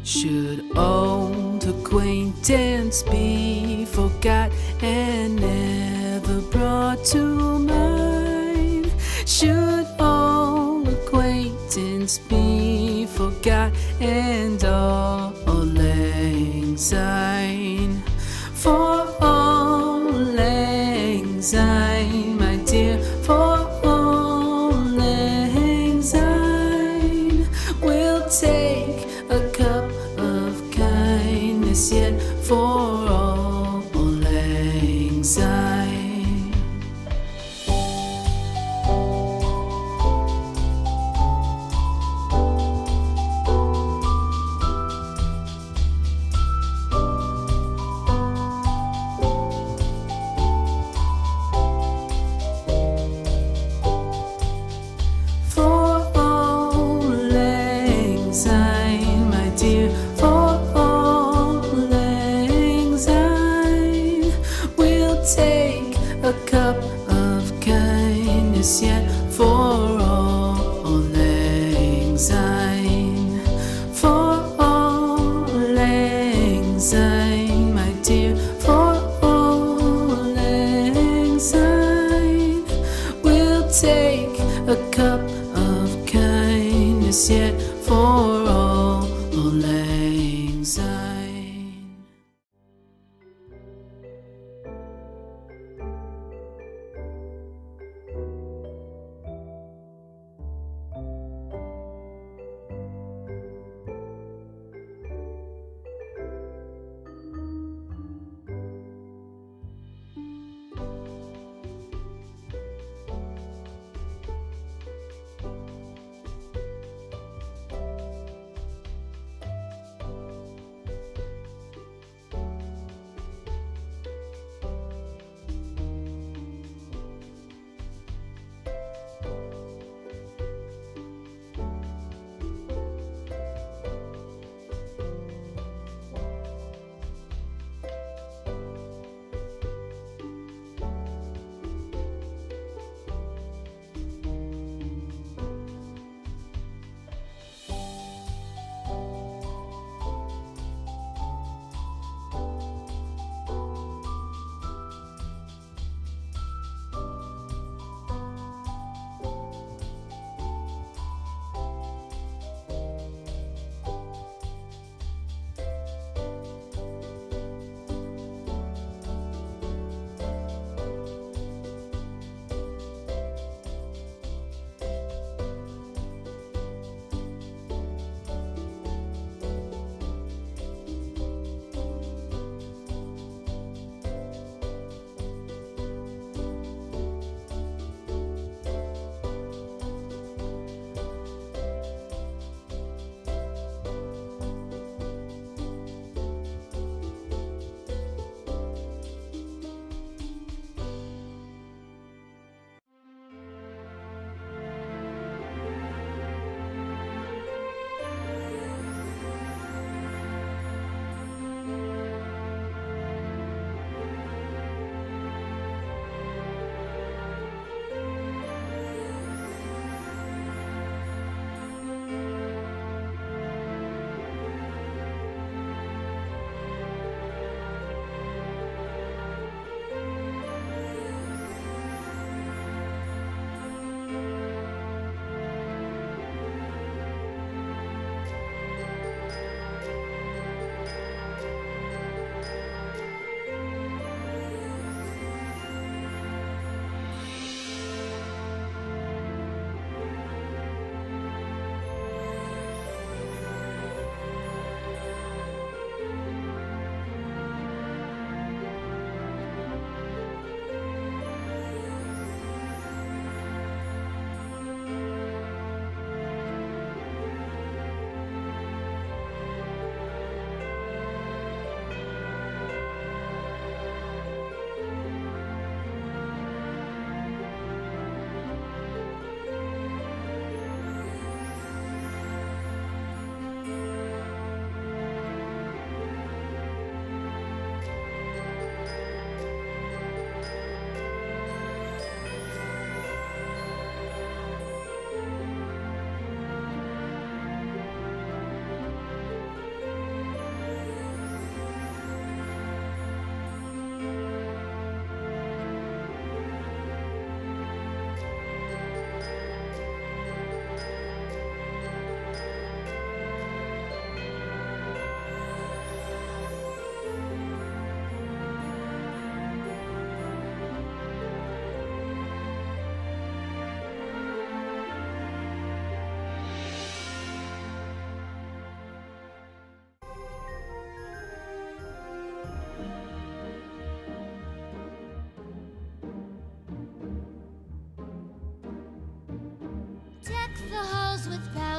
Should old acquaintance be forgot and never brought to mind? Should old acquaintance be forgot and all lang syne? For all lang syne, my dear, for all lang syne, we'll take a cup of kindness yet for all lang syne. For all lang syne, my dear, for all lang syne.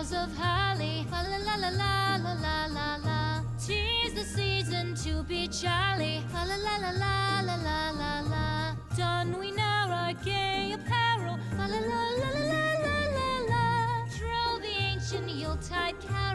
boughs of holly. Fa la la la la la la la la. 'Tis the season to be jolly. Fa la la la la la la la la. Don we now our gay apparel. Fa la la la la la la la la. Troll the ancient Yuletide carol.